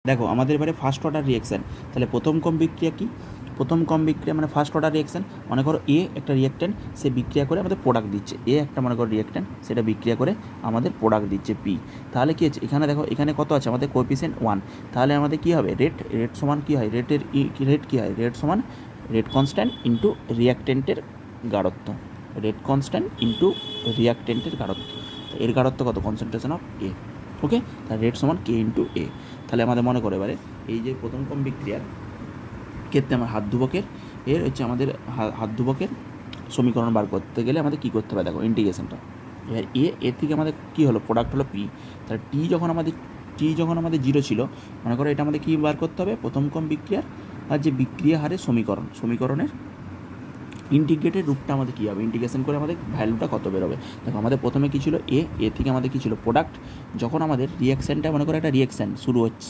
দেখো আমাদের এবারে ফার্স্ট অর্ডার রিঅ্যাকশান। তাহলে প্রথম কম বিক্রিয়া কী? প্রথম কম বিক্রিয়া মানে ফার্স্ট অর্ডার রিঅ্যাকশান। মনে করো এ একটা রিঅ্যাকট্যান্ট, সে বিক্রিয়া করে আমাদের প্রোডাক্ট দিচ্ছে। এ একটা মনে করো রিঅ্যাকট্যান্ট, সেটা বিক্রিয়া করে আমাদের প্রোডাক্ট দিচ্ছে পি। তাহলে কী হচ্ছে, এখানে দেখো এখানে কত আছে আমাদের কোএফিসিয়েন্ট 1। তাহলে আমাদের কী হবে, রেট সমান কী হয়, রেট কী হয়, রেট সমান রেট কনস্ট্যান্ট ইন্টু রিঅ্যাকট্যান্টের গাঢ়ত্ব। রেট কনস্ট্যান্ট ইন্টু রিঅ্যাকট্যান্টের গাঢ়ত্ব। এর গাঢ়ত্ব কত, কনসেন্ট্রেশন অফ এ। ওকে, তাহলে রেট সমান কে ইন্টু এ। তাহলে আমাদের মনে করে এবারে এই যে প্রথম কম বিক্রিয়ার ক্ষেত্রে আমার হাত ধুবকের এর হচ্ছে আমাদের হাত ধুবকের সমীকরণ বার করতে গেলে আমাদের কী করতে হবে, দেখো ইন্টিগ্রেশনটা। এবার এর থেকে আমাদের কী হলো, প্রোডাক্ট হলো পি। তাহলে টি যখন আমাদের 0 ছিল, মনে করো এটা আমাদের কী বার করতে হবে, প্রথম কম বিক্রিয়ার আর যে বিক্রিয়া হারের সমীকরণের ইন্টিগ্রেটেড রূপটা আমাদের কী হবে, ইন্টিগ্রেশন করে আমাদের ভ্যালুটা কত বেরোবে। দেখো আমাদের প্রথমে কী ছিল, এ থেকে আমাদের কী ছিল, প্রোডাক্ট। যখন আমাদের রিয়াকশানটা মনে করো একটা রিয়াকশান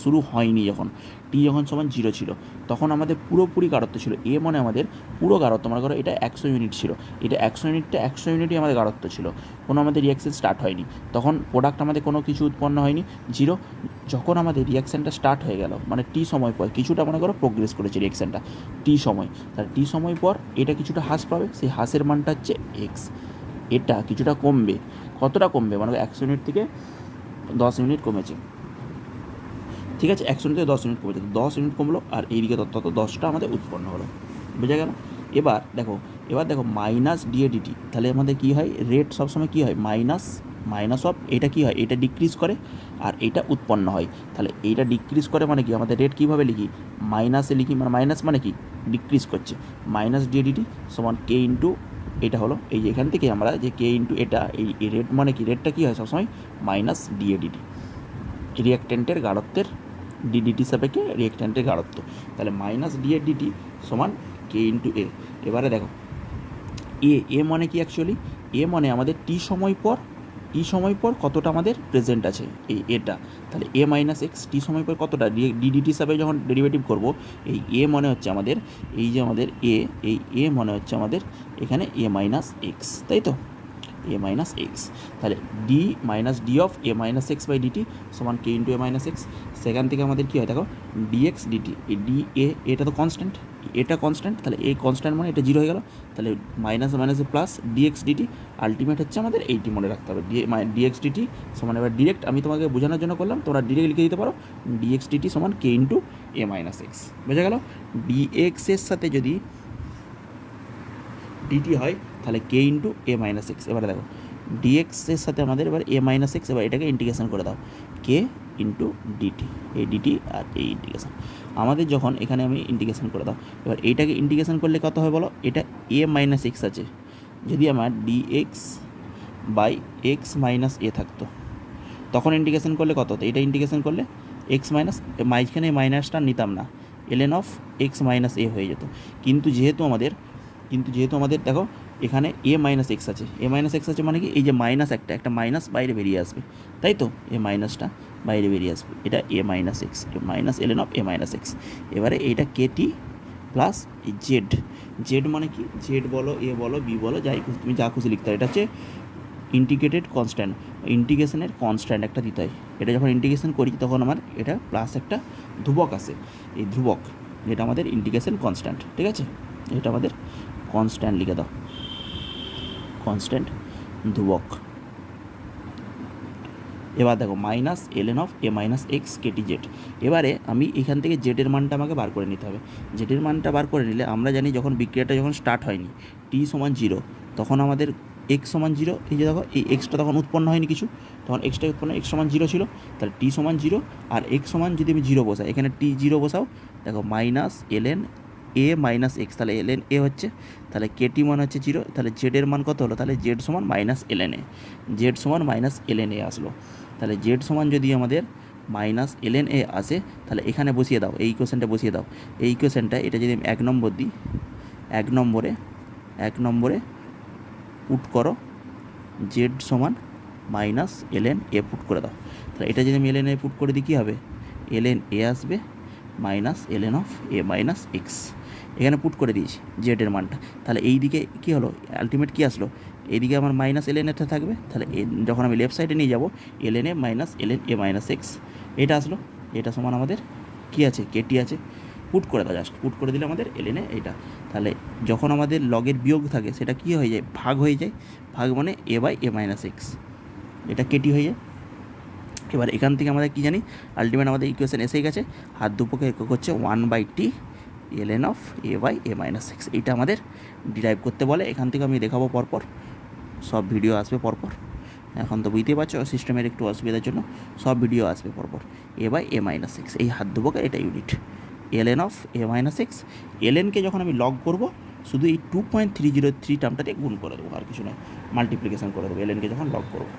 শুরু হয়নি, যখন টি যখন সমান 0 ছিল, তখন আমাদের পুরোপুরি গাঢ়ত্ব ছিল এ, মানে আমাদের পুরো গাঢ়ত্ব। মনে করো এটা 100 ইউনিট ছিল, এটা 100 ইউনিটই আমাদের গাঢ়ত্ব ছিল, কোনো আমাদের রিয়াকশান স্টার্ট হয়নি, তখন প্রোডাক্ট আমাদের কোনো কিছু উৎপন্ন হয়নি, 0। যখন আমাদের রিয়াকশানটা স্টার্ট হয়ে গেল, মানে টি সময় পর কিছুটা মনে করো প্রোগ্রেস করেছে রিয়াকশানটা টি সময়, তাহলে টি সময় পর এটা কিছুটা হ্রাস পাবে, সেই হ্রাসের মানটা হচ্ছে এক্স। এটা কিছুটা কমবে, কতটা কমবে, মানে 100 ইউনিট থেকে 10 ইউনিট কমেছে, ঠিক আছে, 100 ইউনিট থেকে 10 ইউনিট কমেছে, 10 ইউনিট কমলো, আর এইদিকে তত 10টা আমাদের উৎপন্ন হলো, বোঝা গেল। এবার দেখো মাইনাস ডিএডিটি, তাহলে আমাদের কী হয়, রেট সবসময় কী হয়, মাইনাস অফ এটা কী হয়, এটা ডিক্রিজ করে আর এটা উৎপন্ন হয়। তাহলে এইটা ডিক্রিজ করে মানে কি, আমাদের রেট কীভাবে লিখি, মাইনাসে লিখি, মানে মাইনাস মানে কি, ডিক্রিজ করছে, মাইনাস ডিএডিটি সমান কে ইন্টু এটা হলো, এই যে এখান থেকে আমরা যে কে ইন্টু এটা, এই রেট মানে কি, রেটটা কী হয় সবসময় মাইনাস ডিএডিটি, রিঅ্যাকট্যান্টের গাঢ়ত্বের ডিডিটি সাপেক্ষে রিঅ্যাকট্যান্টের গাঢ়ত্ব। তাহলে মাইনাস ডিএডিটি সমান কে ইন্টু এ। এবারে দেখো এ মানে কি, অ্যাকচুয়ালি এ মানে আমাদের টি সময় পর কতটা আমাদের প্রেজেন্ট আছে এই এটা। তাহলে এ মাইনাস এক্স টি সময় পর কতটা, ডিডিটি হিসাবে যখন ডেরিভেটিভ করব, এই এ মনে হচ্ছে আমাদের, এই যে আমাদের এ মনে হচ্ছে আমাদের এখানে এ মাইনাস এক্স, তাই তো, এ মাইনাস এক্স। তাহলে d minus d of A minus x by dt সমান k into e minus x. সেখান থেকে আমাদের কী হয়, দেখো ডিএক্স ডিটি, এই ডি এটা তো কনস্ট্যান্ট, এটা কনস্ট্যান্ট, তাহলে এই কনস্ট্যান্ট মানে এটা 0 হয়ে গেল, তাহলে মাইনাসে প্লাস ডিএক্স ডিটি, আলটিমেট হচ্ছে আমাদের এইটি মনে রাখতে হবে, ডিএক্স ডিটি সমান, এবার ডিরেক্ট আমি তোমাকে বোঝানোর জন্য করলাম, তোমরা ডিরেক্ট লিখে দিতে পারো, ডিএক্স ডিটি সমান k into e minus x, বোঝা গেল। ডিএক্সের সাথে যদি ডিটি হয় তাহলে কে ইন্টু এ মাইনাস এক্স। এবারে দেখো ডিএক্সের সাথে আমাদের এবার এ মাইনাস এক্স, এবার এটাকে ইন্টিগ্রেশন করে দাও, কে ইন্টু ডিটি, এই ডিটি আর এই ইন্টিগ্রেশন আমাদের যখন এখানে আমি ইন্টিগ্রেশন করে দাও, এবার এইটাকে ইন্টিগ্রেশন করলে কত হয় বলো, এটা এ মাইনাস এক্স আছে, যদি আমার ডিএক্স বাই এক্স মাইনাস এ থাকতো, তখন ইন্টিগ্রেশন করলে কত হতো, এটা ইন্টিগ্রেশন করলে এক্স মাইনাস, মাঝখানে মাইনাসটা নিতাম না, এলএন অফ এক্স মাইনাস এ হয়ে যেত। কিন্তু যেহেতু আমাদের দেখো এখানে এ মাইনাস এক্স আছে, মানে কি, এই যে মাইনাস একটা মাইনাস বাইরে বেরিয়ে আসবে, তাই তো, এ মাইনাসটা বাইরে বেরিয়ে আসবে, এটা a minus x, minus ln of A minus x. এবারে এইটা কেটি প্লাস এই জেড মানে কি, জেড বলো, এ বলো, বি বলো, যাই খুশি তুমি যা খুশি লিখতে হয়, এটা হচ্ছে ইন্টিগ্রেটেড কনস্ট্যান্ট, ইন্টিগ্রেশনের কনস্ট্যান্ট একটা দিতে হয়। এটা যখন ইন্টিগ্রেশন করি তখন আমার এটা প্লাস একটা ধ্রুবক আসে, এই ধ্রুবক যেটা আমাদের ইন্টিগ্রেশন কনস্ট্যান্ট, ঠিক আছে, এটা আমাদের কনস্ট্যান্ট লিখে দাও, কনস্ট্যান্ট ধ্রুবক। এবার দেখো minus ln of A minus x kt z. এবারে আমি এখান থেকে জেডের মানটা আমাকে বার করে নিতে হবে। জেডের মানটা বার করে নিলে আমরা জানি যখন বিক্রিয়াটা যখন স্টার্ট হয়নি, টি সমান 0, তখন আমাদের এক্স সমান 0, এই যে দেখো এই এক্সটা তখন উৎপন্ন হয়নি কিছু, তখন এক্সটা উৎপন্ন, এক্স সমান 0 ছিল, তাহলে টি সমান 0 আর এক্স সমান যদি আমি 0 বসাই, এখানে টি 0 বসাও, দেখো মাইনাস এলএন এ মাইনাস এক্স, তাহলে এলএন এ হচ্ছে, তাহলে কেটি মান হচ্ছে 0, তাহলে জেডের মান কত হলো, তাহলে জেড সমান মাইনাস এলএন এ, জেড সমান মাইনাস এলএন এ আসলো। তাহলে জেড সমান যদি আমাদের মাইনাস এলএন এ আসে, তাহলে এখানে বসিয়ে দাও, এই ইকুয়েশনটা বসিয়ে দাও, এই ইকুয়েশনটা এটা যদি আমি 1 নম্বর দিই, 1 নম্বরে পুট করো জেড সমান মাইনাস এলএন এ পুট করে দাও। তাহলে এটা যদি আমি এলএন এ পুট করে দিই কী হবে, এলএন এ আসবে minus ln of A minus x, এখানে পুট করে দিয়েছি জেডের মানটা। তাহলে এই দিকে কী হলো, আলটিমেট কী আসলো, এইদিকে আমার মাইনাস এলএন এটা থাকবে, তাহলে যখন আমি লেফট সাইডে নিয়ে যাব, এলএন এ মাইনাস এলএন এ মাইনাস এক্স, এটা আসলো, এটা সমান আমাদের কী আছে, কেটি আছে, পুট করে দাও, জাস্ট পুট করে দিলে আমাদের এলেনে এইটা। তাহলে যখন আমাদের লগের বিয়োগ থাকে সেটা কী হয়ে যায়, ভাগ হয়ে যায়, ভাগ মানে এ বাই এ মাইনাস এক্স, এটা কেটি হয়ে যায়। এবার এখান থেকে আমাদের কী জানি, আলটিমেট আমাদের ইকুয়েশন এসেই গেছে, হাত দুপক্ষে একক হচ্ছে 1/t ln of e by A minus x, এইটা আমাদের ডিরাইভ করতে বলে। এখান থেকে আমি দেখাবো পরপর, সব ভিডিও আসবে পরপর, এখন তো বুঝতেই পারছো সিস্টেমের একটু অসুবিধার জন্য সব ভিডিও আসবে পরপর। A by A minus x, এই হাত দুপক্ষে এটা unit, ln of A minus x. এলএনকে যখন আমি লগ করবো শুধু এই 2.303 টার্মটা দিয়ে গুণ করে দেবো, আর কিছু নয়, মাল্টিপ্লিকেশন করে দেবো এলএনকে যখন লগ করবো।